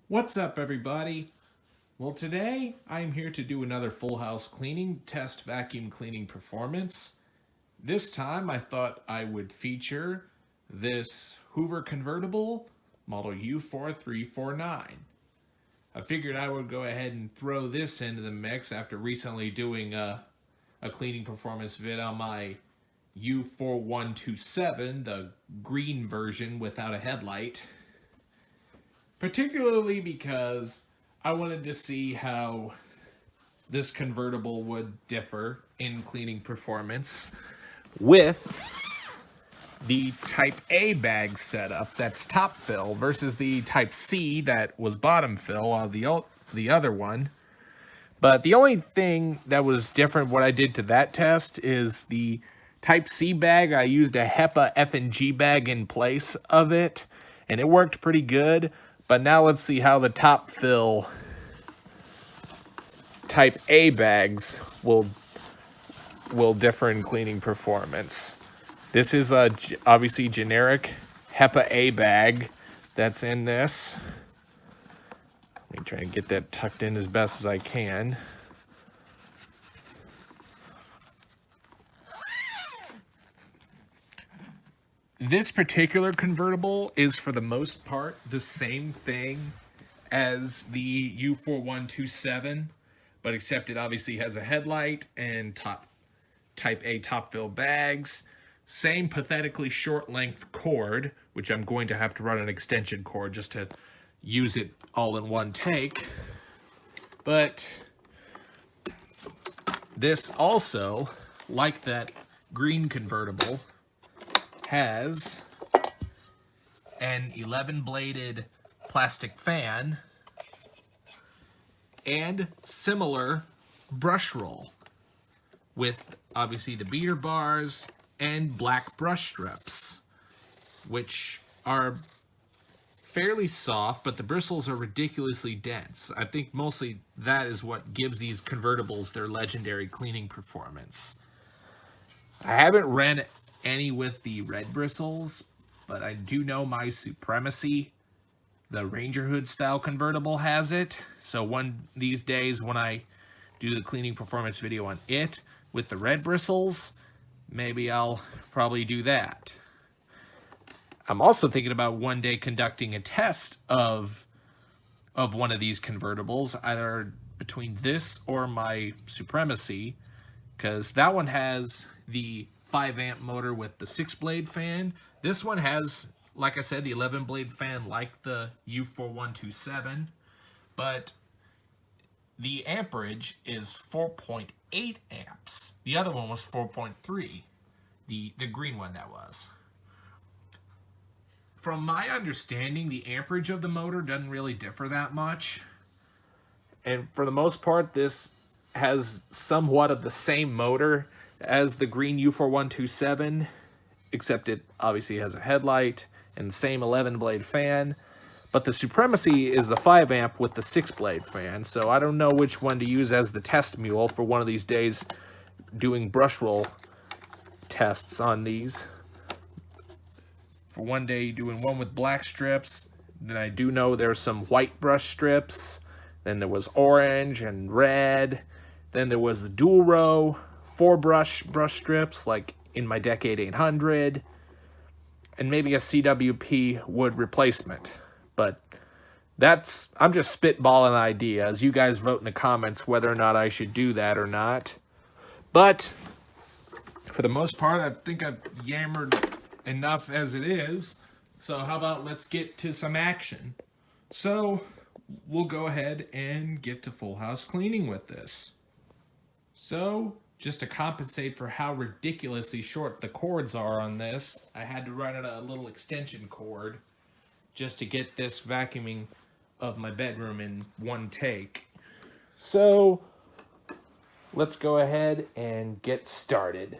What's up, everybody? Well, today I'm here to do another full house cleaning test vacuum cleaning performance. This time I thought I would feature this Hoover Convertible model U4349. I figured I would go ahead and throw this into the mix after recently doing a cleaning performance vid on my U4127, the green version without a headlight. Particularly because I wanted to see how this convertible would differ in cleaning performance with the Type A bag setup that's top fill versus the Type C that was bottom fill on the other one. But the only thing that was different what I did to that test is the Type C bag. I used a HEPA F&G bag in place of it, and it worked pretty good. But now let's see how the top fill Type A bags will differ in cleaning performance. This is a obviously generic HEPA A bag that's in this. Let me try and get that tucked in as best as I can. This particular convertible is for the most part the same thing as the U4127, but except it obviously has a headlight and Type A top fill bags. Same pathetically short length cord, which I'm going to have to run an extension cord just to use it all in one take. But this also, like that green convertible, has an 11-bladed plastic fan and similar brush roll with obviously the beater bars and black brush strips, which are fairly soft, but the bristles are ridiculously dense. I think mostly that is what gives these convertibles their legendary cleaning performance. I haven't ran any with the red bristles, but I do know my Supremacy, the Ranger Hood style convertible, has it. So one these days when I do the cleaning performance video on it with the red bristles, maybe I'll probably do that. I'm also thinking about one day conducting a test of one of these convertibles, either between this or my Supremacy, because that one has the 5-amp motor with the 6-blade fan. This one has, like I said, the 11-blade fan like the U4127, but the amperage is 4.8 amps. The other one was 4.3, the green one that was. From my understanding, the amperage of the motor doesn't really differ that much. And for the most part, this has somewhat of the same motor as the green U4127, except it obviously has a headlight and the same 11-blade fan. But the Supremacy is the 5-amp with the 6-blade fan, so I don't know which one to use as the test mule for one of these days doing brush roll tests on these. For one day doing one with black strips, then I do know there's some white brush strips, then there was orange and red, then there was the dual row 4-brush strips like in my Decade 800, and maybe a CWP wood replacement. But I'm just spitballing ideas. You guys vote in the comments whether or not I should do that or not. But for the most part, I think I've yammered enough as it is. So how about let's get to some action. So we'll go ahead and get to full house cleaning with this. So just to compensate for how ridiculously short the cords are on this, I had to run a little extension cord just to get this vacuuming of my bedroom in one take. So let's go ahead and get started.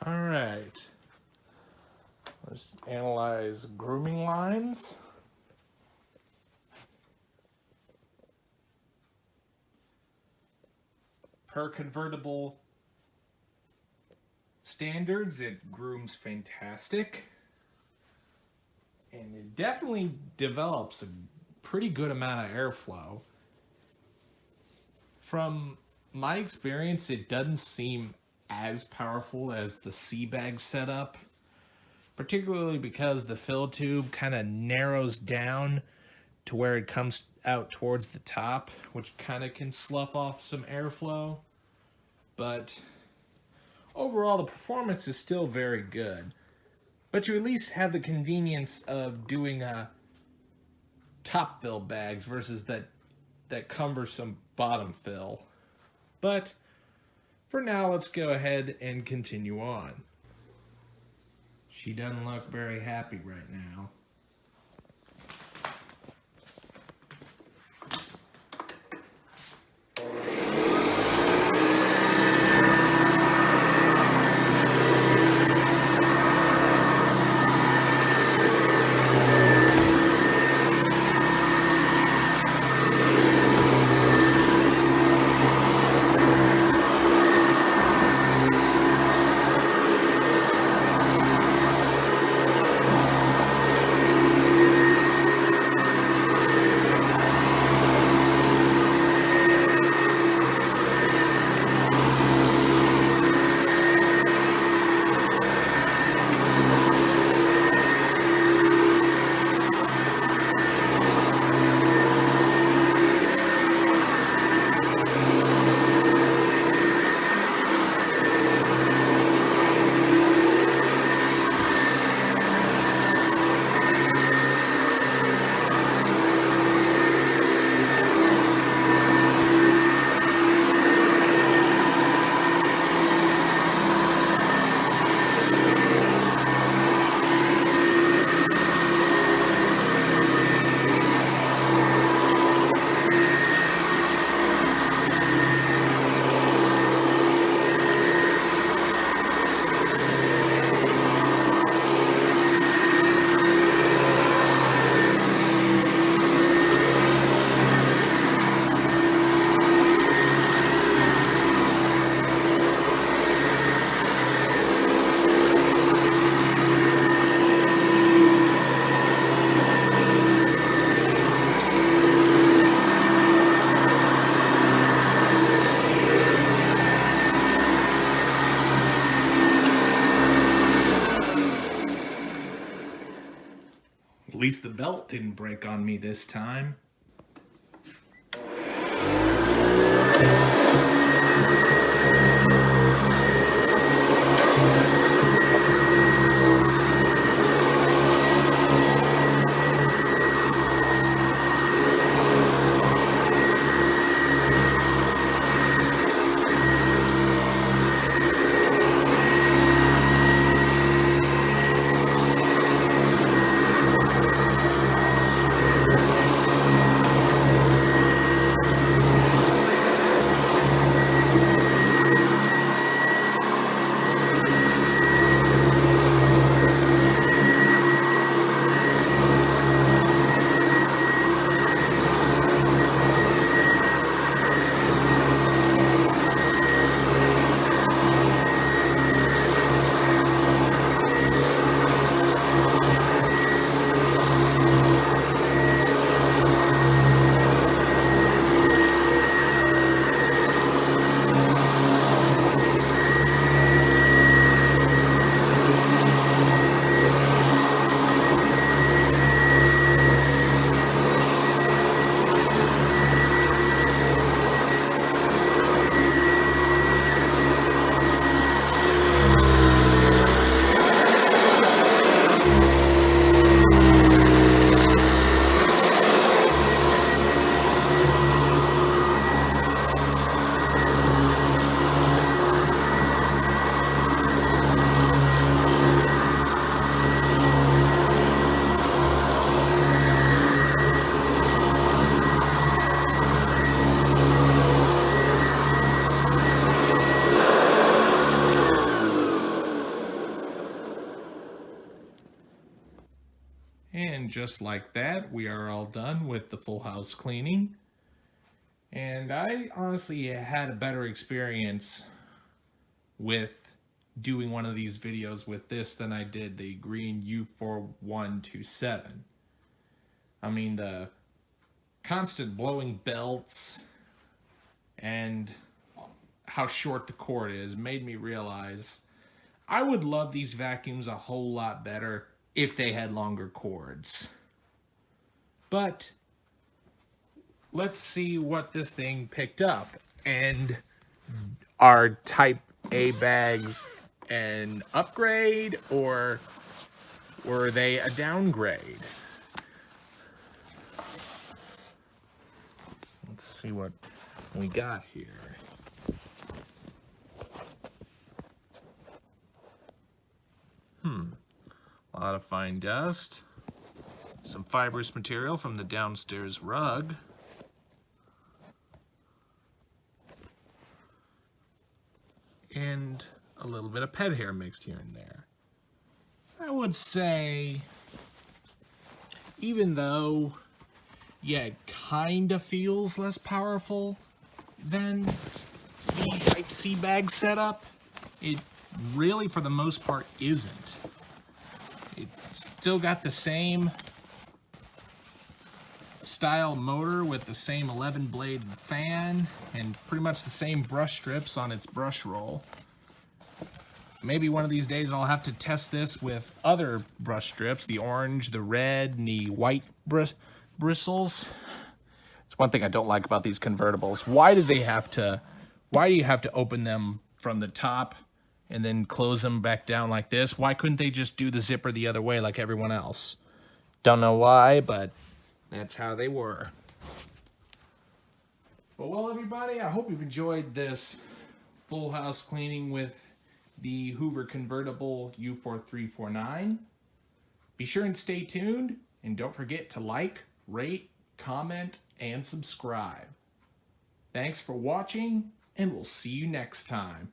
All right. Let's analyze grooming lines. Per convertible standards, it grooms fantastic. And it definitely develops a pretty good amount of airflow. From my experience, it doesn't seem as powerful as the C-bag setup, particularly because the fill tube kind of narrows down to where it comes out towards the top, which kind of can slough off some airflow. But overall, the performance is still very good. But you at least have the convenience of doing top fill bags versus that cumbersome bottom fill. But for now, let's go ahead and continue on. She doesn't look very happy right now. At least the belt didn't break on me this time. And just like that, we are all done with the full house cleaning. And I honestly had a better experience with doing one of these videos with this than I did the green U4127. I mean, the constant blowing belts and how short the cord is made me realize I would love these vacuums a whole lot better if they had longer cords. But let's see what this thing picked up. And are type A bags an upgrade, or were they a downgrade? Let's see what we got here. A lot of fine dust. Some fibrous material from the downstairs rug. And a little bit of pet hair mixed here and there. I would say, even though, yeah, it kind of feels less powerful than the Type C bag setup, it really, for the most part, isn't. It's still got the same style motor with the same 11-blade fan and pretty much the same brush strips on its brush roll. Maybe one of these days I'll have to test this with other brush strips, the orange, the red, and the white bristles. It's one thing I don't like about these convertibles. Why do you have to open them from the top and then close them back down like this? Why couldn't they just do the zipper the other way like everyone else? Don't know why, but that's how they were. Well, everybody, I hope you've enjoyed this full house cleaning with the Hoover Convertible U4349. Be sure and stay tuned, and don't forget to like, rate, comment, and subscribe. Thanks for watching, and we'll see you next time.